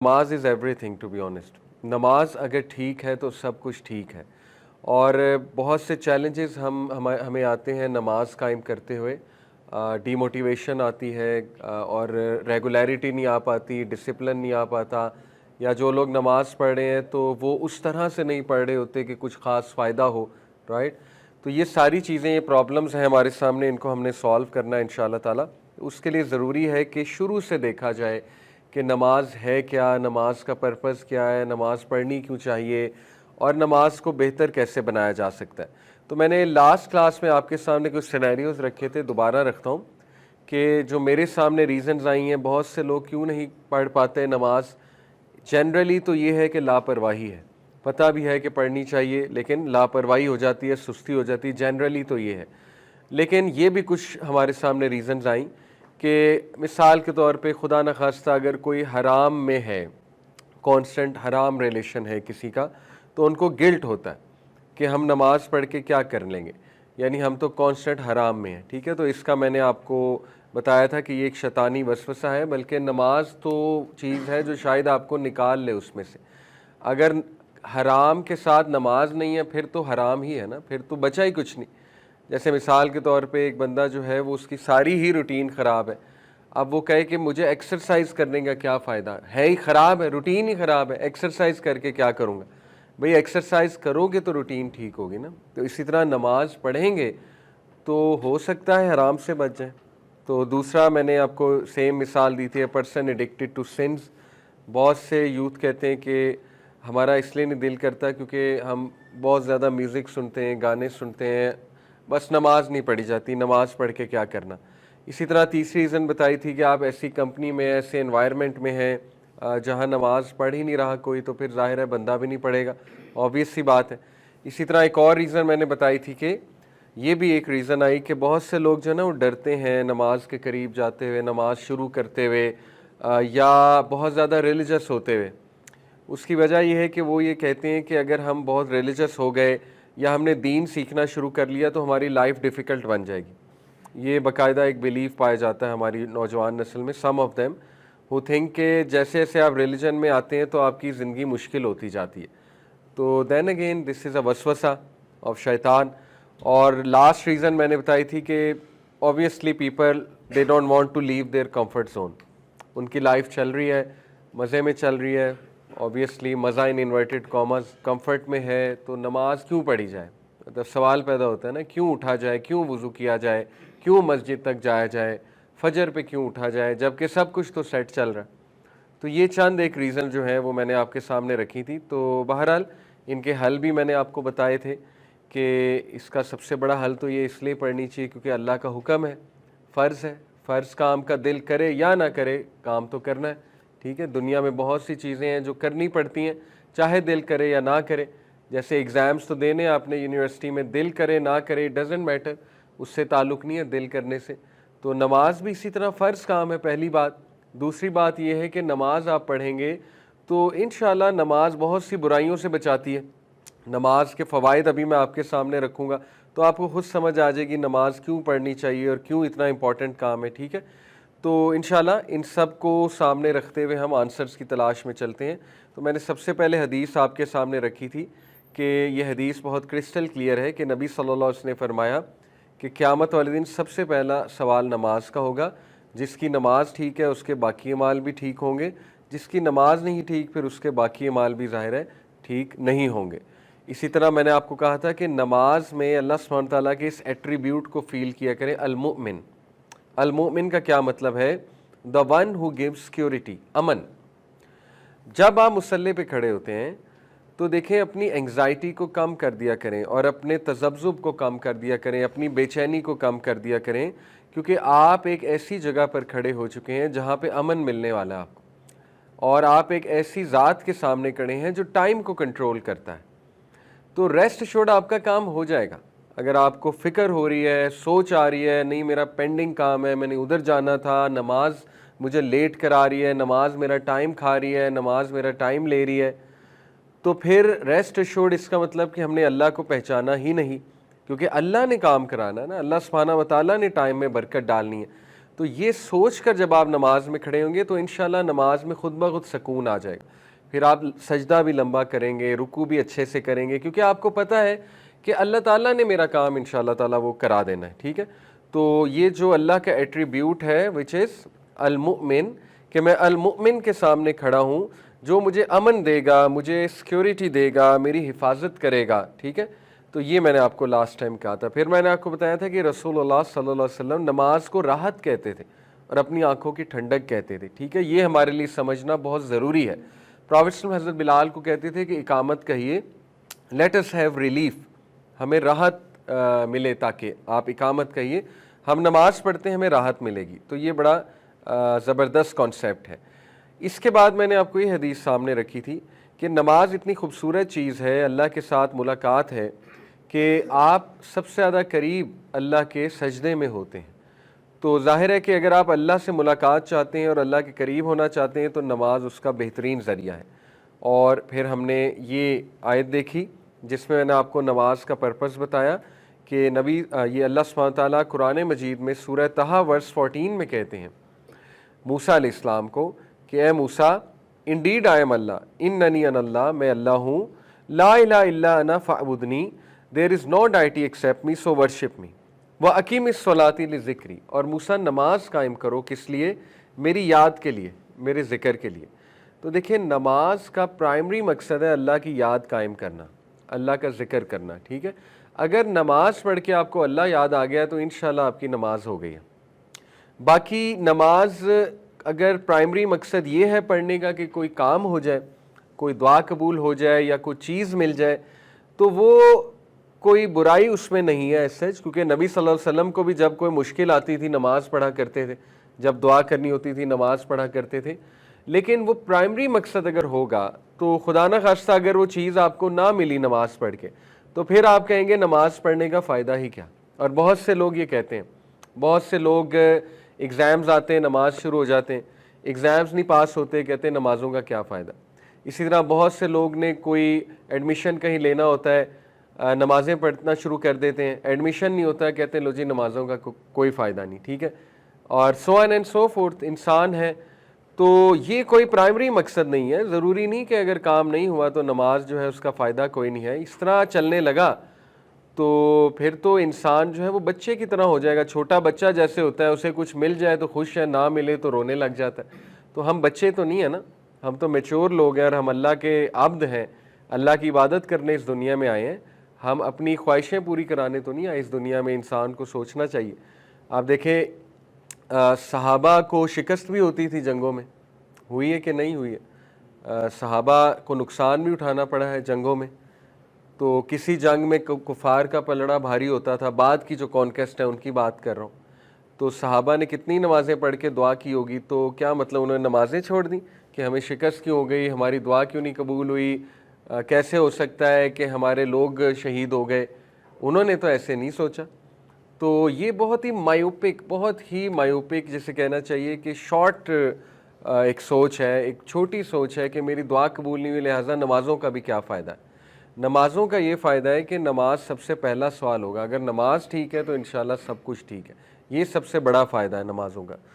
نماز از every thing to be honest. نماز اگر ٹھیک ہے تو سب کچھ ٹھیک ہے. اور بہت سے چیلنجز ہمیں آتے ہیں نماز قائم کرتے ہوئے. ڈی موٹیویشن آتی ہے اور ریگولیرٹی نہیں آ پاتی, ڈسپلن نہیں آ پاتا, یا جو لوگ نماز پڑھ رہے ہیں تو وہ اس طرح سے نہیں پڑھ رہے ہوتے کہ کچھ خاص فائدہ ہو, رائٹ. تو یہ ساری چیزیں, یہ پرابلمز ہیں ہمارے سامنے, ان کو ہم نے سالو کرنا ہے انشاءاللہ تعالی. اس کے لیے ضروری ہے کہ شروع سے دیکھا جائے کہ نماز ہے کیا, نماز کا پرپس کیا ہے, نماز پڑھنی کیوں چاہیے, اور نماز کو بہتر کیسے بنایا جا سکتا ہے. تو میں نے لاسٹ کلاس میں آپ کے سامنے کچھ سینیریوز رکھے تھے, دوبارہ رکھتا ہوں کہ جو میرے سامنے ریزنز آئی ہیں بہت سے لوگ کیوں نہیں پڑھ پاتے نماز. جنرلی تو یہ ہے کہ لاپرواہی ہے, پتہ بھی ہے کہ پڑھنی چاہیے لیکن لاپرواہی ہو جاتی ہے, سستی ہو جاتی ہے, جنرلی تو یہ ہے. لیکن یہ بھی کچھ ہمارے سامنے ریزنز آئیں کہ مثال کے طور پہ خدا نخواستہ اگر کوئی حرام میں ہے, کانسٹنٹ حرام ریلیشن ہے کسی کا, تو ان کو گلٹ ہوتا ہے کہ ہم نماز پڑھ کے کیا کر لیں گے, یعنی ہم تو کانسٹنٹ حرام میں ہیں. ٹھیک ہے, تو اس کا میں نے آپ کو بتایا تھا کہ یہ ایک شیطانی وسوسہ ہے, بلکہ نماز تو چیز ہے جو شاید آپ کو نکال لے اس میں سے. اگر حرام کے ساتھ نماز نہیں ہے پھر تو حرام ہی ہے نا, پھر تو بچا ہی کچھ نہیں. جیسے مثال کے طور پہ ایک بندہ جو ہے وہ اس کی ساری ہی روٹین خراب ہے, اب وہ کہے کہ مجھے ایکسرسائز کرنے کا کیا فائدہ ہے ہی خراب ہے, روٹین ہی خراب ہے, ایکسرسائز کر کے کیا کروں گا. بھئی ایکسرسائز کرو گے تو روٹین ٹھیک ہوگی نا. تو اسی طرح نماز پڑھیں گے تو ہو سکتا ہے حرام سے بچ جائیں. تو دوسرا میں نے آپ کو سیم مثال دی تھی, a person addicted to sins. بہت سے یوتھ کہتے ہیں کہ ہمارا اس لیے نہیں دل کرتا کیونکہ ہم بہت زیادہ میوزک سنتے ہیں, گانے سنتے ہیں, بس نماز نہیں پڑھی جاتی, نماز پڑھ کے کیا کرنا. اسی طرح تیسری ریزن بتائی تھی کہ آپ ایسی کمپنی میں, ایسے انوائرمنٹ میں ہیں جہاں نماز پڑھ ہی نہیں رہا کوئی, تو پھر ظاہر ہے بندہ بھی نہیں پڑھے گا, آبویس سی بات ہے. اسی طرح ایک اور ریزن میں نے بتائی تھی کہ یہ بھی ایک ریزن آئی کہ بہت سے لوگ جو ہے نا وہ ڈرتے ہیں نماز کے قریب جاتے ہوئے, نماز شروع کرتے ہوئے, یا بہت زیادہ ریلیجس ہوتے ہوئے. اس کی وجہ یہ ہے کہ وہ یہ کہتے ہیں کہ اگر ہم بہت ریلیجس ہو گئے یا ہم نے دین سیکھنا شروع کر لیا تو ہماری لائف ڈیفیکلٹ بن جائے گی. یہ باقاعدہ ایک بیلیف پایا جاتا ہے ہماری نوجوان نسل میں. سم آف دیم ہو تھنک کہ جیسے جیسے آپ ریلیجن میں آتے ہیں تو آپ کی زندگی مشکل ہوتی جاتی ہے. تو then again this is a وسوسہ of شیطان. اور لاسٹ ریزن میں نے بتائی تھی کہ obviously people they don't want to leave their comfort zone. ان کی لائف چل رہی ہے, مزے میں چل رہی ہے, obviously مزہ ان انورٹڈ کامرز کمفرٹ میں ہے, تو نماز کیوں پڑھی جائے. مطلب سوال پیدا ہوتا ہے نا, کیوں اٹھا جائے, کیوں وضو کیا جائے, کیوں مسجد تک جایا جائے, فجر پہ کیوں اٹھا جائے, جبکہ سب کچھ تو سیٹ چل رہا ہے. تو یہ چند ایک ریزن جو ہیں وہ میں نے آپ کے سامنے رکھی تھی. تو بہرحال ان کے حل بھی میں نے آپ کو بتائے تھے کہ اس کا سب سے بڑا حل تو یہ اس لیے پڑھنی چاہیے کیونکہ اللہ کا حکم ہے, فرض ہے, فرض کام کا دل کرے یا نہ کرے کام تو کرنا ہے. ٹھیک ہے, دنیا میں بہت سی چیزیں ہیں جو کرنی پڑتی ہیں چاہے دل کرے یا نہ کرے. جیسے ایگزامس تو دینے آپ نے یونیورسٹی میں, دل کرے نہ کرے ڈزنٹ میٹر, اس سے تعلق نہیں ہے دل کرنے سے. تو نماز بھی اسی طرح فرض کام ہے, پہلی بات. دوسری بات یہ ہے کہ نماز آپ پڑھیں گے تو انشاءاللہ نماز بہت سی برائیوں سے بچاتی ہے. نماز کے فوائد ابھی میں آپ کے سامنے رکھوں گا تو آپ کو خود سمجھ آ جائے گی نماز کیوں پڑھنی چاہیے اور کیوں اتنا امپورٹنٹ کام ہے. ٹھیک ہے, تو انشاءاللہ ان سب کو سامنے رکھتے ہوئے ہم آنسرز کی تلاش میں چلتے ہیں. تو میں نے سب سے پہلے حدیث آپ کے سامنے رکھی تھی کہ یہ حدیث بہت کرسٹل کلیئر ہے کہ نبی صلی اللہ علیہ وسلم نے فرمایا کہ قیامت والے دن سب سے پہلا سوال نماز کا ہوگا. جس کی نماز ٹھیک ہے اس کے باقی اعمال بھی ٹھیک ہوں گے, جس کی نماز نہیں ٹھیک پھر اس کے باقی اعمال بھی ظاہر ہے ٹھیک نہیں ہوں گے. اسی طرح میں نے آپ کو کہا تھا کہ نماز میں اللہ سبحانہ تعالیٰ کے اس ایٹریبیوٹ کو فیل کیا کریں, المؤمن. المؤمن کا کیا مطلب ہے؟ the one who gives security, امن. جب آپ مصلی پہ کھڑے ہوتے ہیں تو دیکھیں اپنی انگزائٹی کو کم کر دیا کریں اور اپنے تذبذب کو کم کر دیا کریں, اپنی بے چینی کو کم کر دیا کریں, کیونکہ آپ ایک ایسی جگہ پر کھڑے ہو چکے ہیں جہاں پہ امن ملنے والا ہے آپ کو, اور آپ ایک ایسی ذات کے سامنے کھڑے ہیں جو ٹائم کو کنٹرول کرتا ہے. تو ریسٹ ایشورڈ آپ کا کام ہو جائے گا. اگر آپ کو فکر ہو رہی ہے, سوچ آ رہی ہے, نہیں میرا پینڈنگ کام ہے, میں نے ادھر جانا تھا, نماز مجھے لیٹ کرا رہی ہے, نماز میرا ٹائم کھا رہی ہے, نماز میرا ٹائم لے رہی ہے, تو پھر ریسٹ ایشورڈ اس کا مطلب کہ ہم نے اللہ کو پہچانا ہی نہیں, کیونکہ اللہ نے کام کرانا ہے نا, اللہ سبحانہ و تعالیٰ نے ٹائم میں برکت ڈالنی ہے. تو یہ سوچ کر جب آپ نماز میں کھڑے ہوں گے تو انشاءاللہ نماز میں خود بخود سکون آ جائے گا. پھر آپ سجدہ بھی لمبا کریں گے, رکوع بھی اچھے سے کریں گے, کیونکہ آپ کو پتہ ہے کہ اللہ تعالیٰ نے میرا کام انشاءاللہ تعالیٰ وہ کرا دینا ہے. ٹھیک ہے, تو یہ جو اللہ کا ایٹریبیوٹ ہے وچ از المؤمن, کہ میں المؤمن کے سامنے کھڑا ہوں, جو مجھے امن دے گا, مجھے سیکیورٹی دے گا, میری حفاظت کرے گا. ٹھیک ہے, تو یہ میں نے آپ کو لاسٹ ٹائم کہا تھا. پھر میں نے آپ کو بتایا تھا کہ رسول اللہ صلی اللہ علیہ وسلم نماز کو راحت کہتے تھے اور اپنی آنکھوں کی ٹھنڈک کہتے تھے. ٹھیک ہے, یہ ہمارے لیے سمجھنا بہت ضروری ہے. پروفیٹ صلی اللہ علیہ وسلم حضرت بلال کو کہتے تھے کہ اقامت کہیے, لیٹ اس ہیو ریلیف, ہمیں راحت ملے, تاکہ آپ اقامت کہیے, ہم نماز پڑھتے ہیں ہمیں راحت ملے گی. تو یہ بڑا زبردست کانسیپٹ ہے. اس کے بعد میں نے آپ کو یہ حدیث سامنے رکھی تھی کہ نماز اتنی خوبصورت چیز ہے, اللہ کے ساتھ ملاقات ہے کہ آپ سب سے زیادہ قریب اللہ کے سجدے میں ہوتے ہیں. تو ظاہر ہے کہ اگر آپ اللہ سے ملاقات چاہتے ہیں اور اللہ کے قریب ہونا چاہتے ہیں تو نماز اس کا بہترین ذریعہ ہے. اور پھر ہم نے یہ آیت دیکھی جس میں نے آپ کو نماز کا پرپس بتایا کہ نبی یہ اللہ سبحانہ تعالیٰ قرآن مجید میں سورہ طہ ورس 14 میں کہتے ہیں موسیٰ علیہ السلام کو کہ اے موسیٰ, انڈیڈ آئی ایم اللہ, اننی ان اللہ, میں اللہ ہوں, لا الہ الا انا فاعبدنی, دیر از نو ڈائٹی ایکسیپٹ می سو ورشپ می, وَأَقِیمِ الصَّلَاةِ لِذِکْرِی, اور موسیٰ نماز قائم کرو کس لیے, میری یاد کے لیے, میرے ذکر کے لیے. تو دیکھیں نماز کا پرائمری مقصد ہے اللہ کی یاد قائم کرنا, اللہ کا ذکر کرنا. ٹھیک ہے, اگر نماز پڑھ کے آپ کو اللہ یاد آ گیا تو انشاءاللہ آپ کی نماز ہو گئی ہے. باقی نماز اگر پرائمری مقصد یہ ہے پڑھنے کا کہ کوئی کام ہو جائے, کوئی دعا قبول ہو جائے یا کوئی چیز مل جائے, تو وہ کوئی برائی اس میں نہیں ہے ایسے, کیونکہ نبی صلی اللہ علیہ وسلم کو بھی جب کوئی مشکل آتی تھی نماز پڑھا کرتے تھے, جب دعا کرنی ہوتی تھی نماز پڑھا کرتے تھے. لیکن وہ پرائمری مقصد اگر ہوگا تو خدا نہ خواستہ اگر وہ چیز آپ کو نہ ملی نماز پڑھ کے تو پھر آپ کہیں گے نماز پڑھنے کا فائدہ ہی کیا. اور بہت سے لوگ یہ کہتے ہیں, بہت سے لوگ ایگزامز آتے ہیں نماز شروع ہو جاتے ہیں, ایگزامز نہیں پاس ہوتے, کہتے ہیں نمازوں کا کیا فائدہ. اسی طرح بہت سے لوگ نے کوئی ایڈمیشن کہیں لینا ہوتا ہے, نمازیں پڑھنا شروع کر دیتے ہیں, ایڈمیشن نہیں ہوتا ہے, کہتے ہیں لو جی نمازوں کا کوئی فائدہ نہیں. ٹھیک ہے, اور سو آن اینڈ سو فورتھ, انسان ہے تو یہ کوئی پرائمری مقصد نہیں ہے. ضروری نہیں کہ اگر کام نہیں ہوا تو نماز جو ہے اس کا فائدہ کوئی نہیں ہے. اس طرح چلنے لگا تو پھر تو انسان جو ہے وہ بچے کی طرح ہو جائے گا. چھوٹا بچہ جیسے ہوتا ہے, اسے کچھ مل جائے تو خوش ہے, نہ ملے تو رونے لگ جاتا ہے. تو ہم بچے تو نہیں ہیں نا, ہم تو میچور لوگ ہیں اور ہم اللہ کے عبد ہیں, اللہ کی عبادت کرنے اس دنیا میں آئے ہیں. ہم اپنی خواہشیں پوری کرانے تو نہیں آئے اس دنیا میں. انسان کو سوچنا چاہیے. آپ دیکھیں صحابہ کو شکست بھی ہوتی تھی جنگوں میں, ہوئی ہے کہ نہیں ہوئی ہے. صحابہ کو نقصان بھی اٹھانا پڑا ہے جنگوں میں. تو کسی جنگ میں کفار کا پلڑا بھاری ہوتا تھا, بعد کی جو کانکیسٹ ہے ان کی بات کر رہا ہوں. تو صحابہ نے کتنی نمازیں پڑھ کے دعا کی ہوگی, تو کیا مطلب انہوں نے نمازیں چھوڑ دیں کہ ہمیں شکست کیوں ہو گئی, ہماری دعا کیوں نہیں قبول ہوئی, کیسے ہو سکتا ہے کہ ہمارے لوگ شہید ہو گئے. انہوں نے تو ایسے نہیں سوچا. تو یہ بہت ہی مایوپک جسے کہنا چاہیے کہ شارٹ ایک سوچ ہے, ایک چھوٹی سوچ ہے کہ میری دعا قبول نہیں ہوئی لہٰذا نمازوں کا بھی کیا فائدہ ہے. نمازوں کا یہ فائدہ ہے کہ نماز سب سے پہلا سوال ہوگا, اگر نماز ٹھیک ہے تو انشاءاللہ سب کچھ ٹھیک ہے. یہ سب سے بڑا فائدہ ہے نمازوں کا.